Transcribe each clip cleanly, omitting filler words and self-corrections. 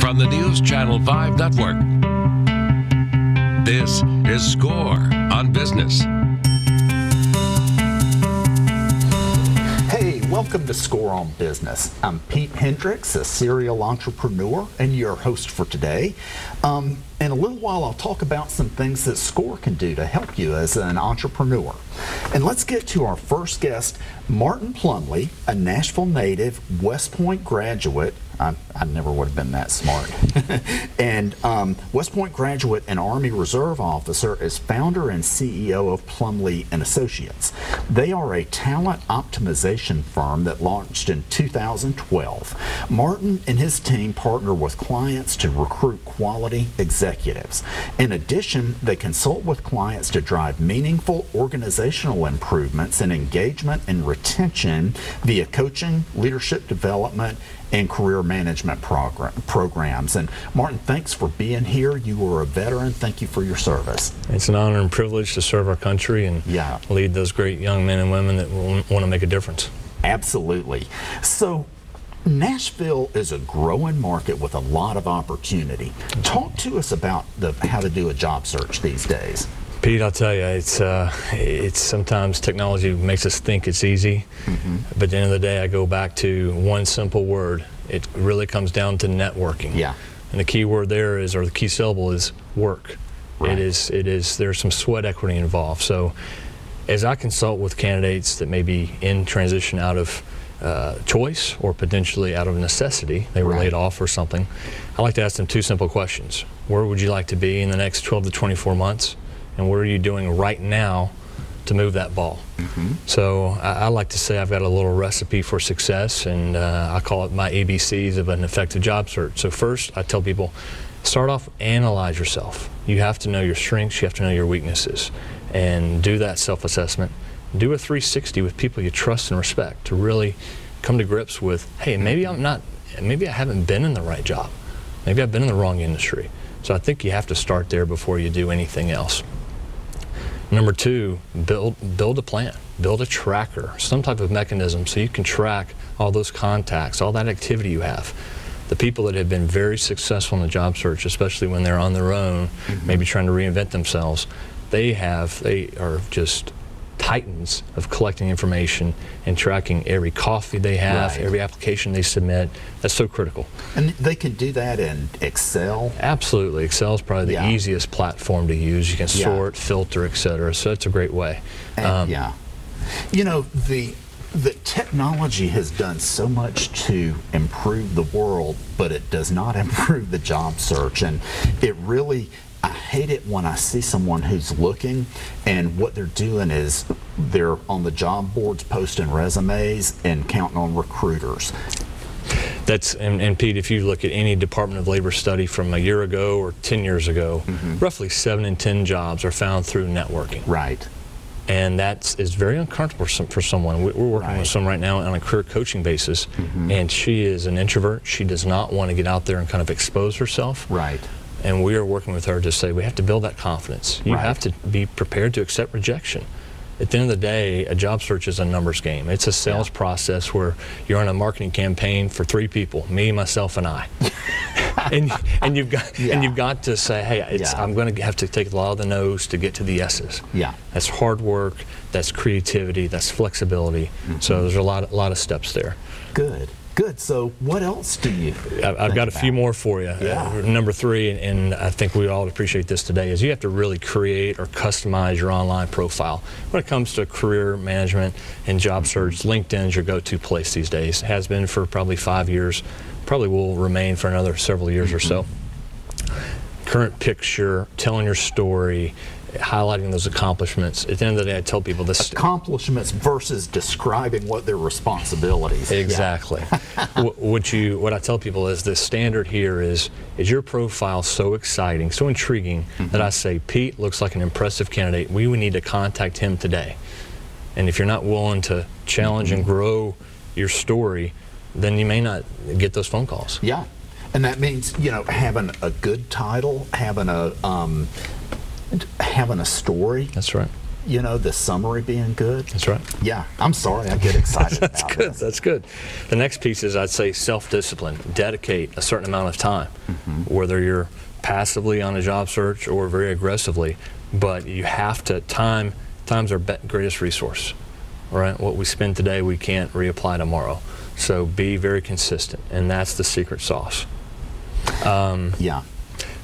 from the News Channel 5 Network. This is Score on Business. Hey, welcome to Score on Business. I'm Pete Hendricks, a serial entrepreneur and your host for today. In a little while, I'll talk about some things that Score can do to help you as an entrepreneur. And let's get to our first guest, Martin Plumlee, a Nashville native, West Point graduate. I never would have been that smart. And West Point graduate and Army Reserve officer, is founder and CEO of Plumlee Associates. They are a talent optimization firm that launched in 2012. Martin and his team partner with clients to recruit quality executives. In addition, they consult with clients to drive meaningful organizational improvements in engagement and retention via coaching, leadership development, and career management programs. And Martin, thanks for being here. You are a veteran. Thank you for your service. It's an honor and privilege to serve our country and lead those great young men and women that want to make a difference. Absolutely. So Nashville is a growing market with a lot of opportunity. Talk to us about how to do a job search these days. Pete, I'll tell you, it's sometimes technology makes us think it's easy, but at the end of the day, I go back to one simple word. It really comes down to networking. Yeah. And the key word there is, or the key syllable is work. Right. There's some sweat equity involved. So as I consult with candidates that may be in transition out of choice or potentially out of necessity, they were laid off or something, I like to ask them two simple questions. Where would you like to be in the next 12 to 24 months? And what are you doing right now to move that ball? So I like to say I've got a little recipe for success, and I call it my ABCs of an effective job search. So first, I tell people, start off, analyze yourself. You have to know your strengths, you have to know your weaknesses, and do that self-assessment. Do a 360 with people you trust and respect to really come to grips with, hey, maybe I haven't been in the right job. Maybe I've been in the wrong industry. So I think you have to start there before you do anything else. Number two, build a plan, build a tracker, some type of mechanism so you can track all those contacts, all that activity you have. The people that have been very successful in the job search, especially when they're on their own, maybe trying to reinvent themselves, they are just titans of collecting information and tracking every coffee they have, every application they submit. That's so critical. And they can do that in Excel? Absolutely. Excel is probably the easiest platform to use. You can sort, filter, etc. So it's a great way. You know, the technology has done so much to improve the world, but it does not improve the job search. And it really, I hate it when I see someone who's looking and what they're doing is they're on the job boards posting resumes and counting on recruiters. And Pete, if you look at any Department of Labor study from a year ago or 10 years ago, roughly 7 in 10 jobs are found through networking. Right. And that is very uncomfortable for someone. We're working with someone right now on a career coaching basis, and she is an introvert. She does not want to get out there and kind of expose herself. Right. And we are working with her to say we have to build that confidence. You have to be prepared to accept rejection. At the end of the day, a job search is a numbers game. It's a sales process where you're on a marketing campaign for 3 people, me, myself, and I. and you've got to say, hey, I'm going to have to take a lot of the no's to get to the yeses. That's hard work, that's creativity, that's flexibility. So there's a lot of steps there. Good. Good. So what else do you I've got a few more for you. Number 3, and I think we all appreciate this today, is you have to really create or customize your online profile. When it comes to career management and job search, LinkedIn is your go-to place these days. It has been for probably 5 years, probably will remain for another several years or so. Current picture, telling your story, highlighting those accomplishments. At the end of the day, I tell people this. Accomplishments versus describing what their responsibilities. Exactly. What I tell people is the standard here is your profile so exciting, so intriguing that I say, Pete looks like an impressive candidate. We would need to contact him today. And if you're not willing to challenge and grow your story, then you may not get those phone calls. Yeah. And that means, you know, having a good title, having a story. That's right. you know, the summary being good. That's right. Yeah, I'm sorry, I get excited That's about good. this. That's good. The next piece is, I'd say, self-discipline. Dedicate a certain amount of time, whether you're passively on a job search or very aggressively, but you have to, time's our greatest resource, right? What we spend today, we can't reapply tomorrow. So be very consistent, and that's the secret sauce. Yeah.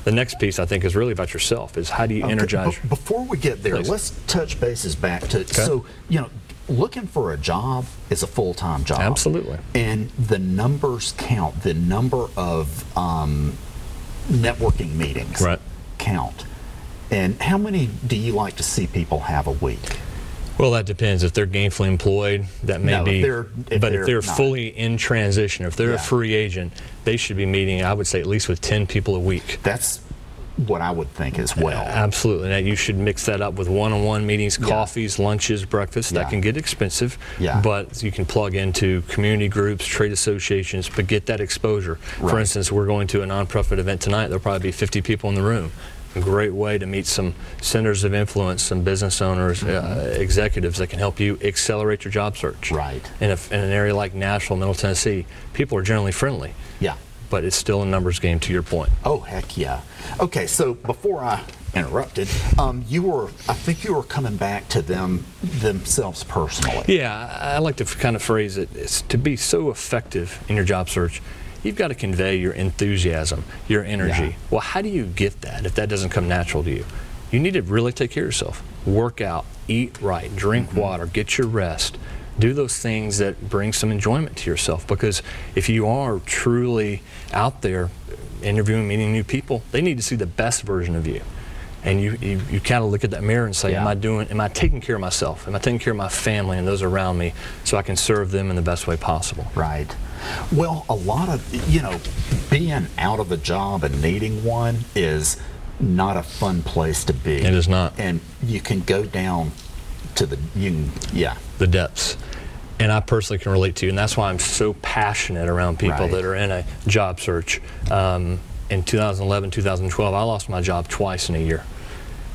The next piece, I think, is really about yourself, is how do you energize? Before we get there, Please. let's touch bases back to, so, you know, looking for a job is a full-time job. Absolutely. And the numbers count, the number of networking meetings count. And how many do you like to see people have a week? Well, that depends. If they're gainfully employed, that may be. If they're fully in transition, if they're a free agent, they should be meeting, I would say, at least with 10 people a week. That's what I would think as well. Absolutely. Now, you should mix that up with one-on-one meetings, coffees, lunches, breakfast. That can get expensive, but you can plug into community groups, trade associations, but get that exposure. For instance, we're going to a nonprofit event tonight. There'll probably be 50 people in the room. A great way to meet some centers of influence, some business owners, executives that can help you accelerate your job search. Right. In an area like Nashville, Middle Tennessee, people are generally friendly. Yeah. But it's still a numbers game, to your point. Oh, heck yeah. Okay, so before I interrupted, I think you were coming back to themselves personally. Yeah, I like to kind of phrase it, it's to be so effective in your job search, you've got to convey your enthusiasm, your energy. Yeah. Well, how do you get that if that doesn't come natural to you? You need to really take care of yourself. Work out, eat right, drink water, get your rest. Do those things that bring some enjoyment to yourself, because if you are truly out there interviewing, meeting new people, they need to see the best version of you. And you kind of look at that mirror and say, am I taking care of myself? Am I taking care of my family and those around me so I can serve them in the best way possible? Right. Well, a lot of, you know, being out of a job and needing one is not a fun place to be. It is not. And you can go down to the depths. And I personally can relate to you, and that's why I'm so passionate around people that are in a job search. In 2011, 2012, I lost my job twice in a year.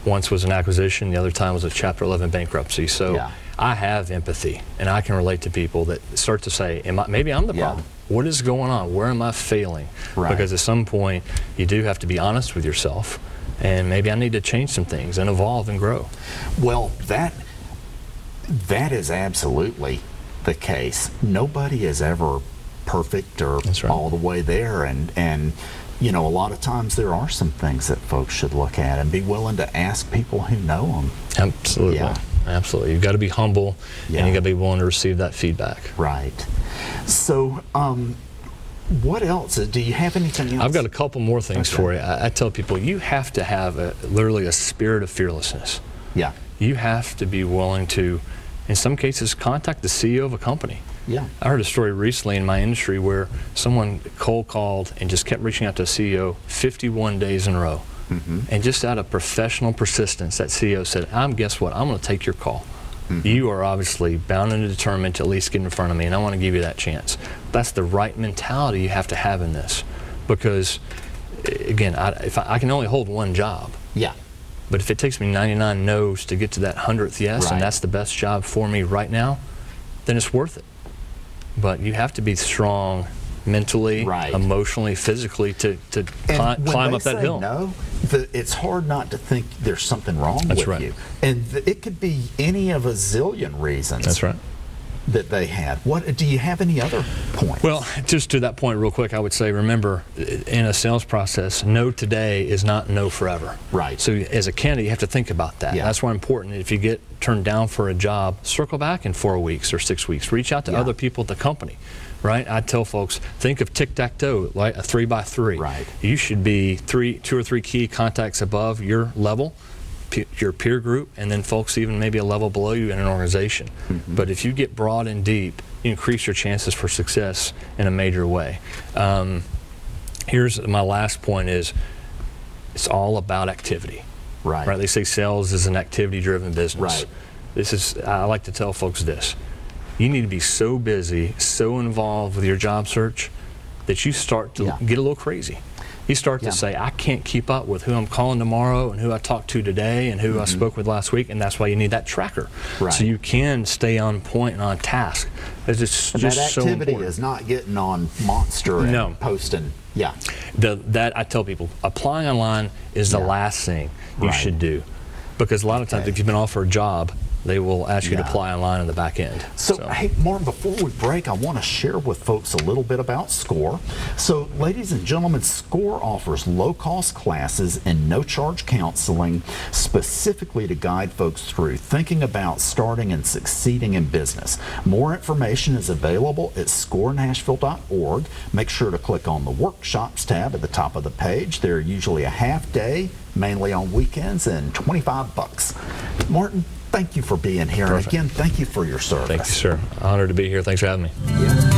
Once was an acquisition, the other time was a Chapter 11 bankruptcy. So I have empathy, and I can relate to people that start to say, maybe I'm the problem. What is going on? Where am I failing? Because at some point, you do have to be honest with yourself, and maybe I need to change some things and evolve and grow. Well, that is absolutely the case. Nobody is ever perfect or all the way there, and you know, a lot of times there are some things that folks should look at and be willing to ask people who know them. Absolutely. Yeah. Absolutely. You've got to be humble, and you've got to be willing to receive that feedback. Right. So, what else? Do you have anything else? I've got a couple more things for you. I tell people, you have to have literally a spirit of fearlessness. Yeah. You have to be willing to, in some cases, contact the CEO of a company. Yeah. I heard a story recently in my industry where someone cold called and just kept reaching out to a CEO 51 days in a row. And just out of professional persistence, that CEO said, guess what? I'm going to take your call. You are obviously bound and determined to at least get in front of me, and I want to give you that chance. That's the right mentality you have to have in this, because, again, if I can only hold one job. Yeah. But if it takes me 99 no's to get to that 100th yes, and that's the best job for me right now, then it's worth it. But you have to be strong mentally, emotionally, physically to climb up that hill. No, it's hard not to think there's something wrong with you. And it could be any of a zillion reasons. That's right. That they had. What do you have any other points? Well, just to that point real quick, I would say, remember, in a sales process, no today is not no forever. Right. So as a candidate, you have to think about that. That's why it's important. If you get turned down for a job, circle back in 4 weeks or 6 weeks. Reach out to other people at the company. Right? I tell folks, think of tic-tac-toe, like a 3x3. Right. You should be 2 or 3 key contacts above your level, your peer group, and then folks even maybe a level below you in an organization. But if you get broad and deep, you increase your chances for success in a major way. Here's my last point is, it's all about activity. Right? They say sales is an activity-driven business. I like to tell folks this. You need to be so busy, so involved with your job search that you start to get a little crazy. You start to say, I can't keep up with who I'm calling tomorrow and who I talked to today and who I spoke with last week, and that's why you need that tracker. Right. So you can stay on point and on task. It's just that so activity important. is not getting on Monster and posting. Yeah. That I tell people, applying online is the last thing you should do. Because a lot of times if you've been offered a job, they will ask you to apply online in the back end. So, hey, Martin, before we break, I want to share with folks a little bit about SCORE. So, ladies and gentlemen, SCORE offers low-cost classes and no-charge counseling specifically to guide folks through thinking about starting and succeeding in business. More information is available at scorenashville.org. Make sure to click on the Workshops tab at the top of the page. They're usually a half day, mainly on weekends, and $25. Martin, thank you for being here. Perfect. And again, thank you for your service. Thank you, sir. Honored to be here. Thanks for having me. Yeah.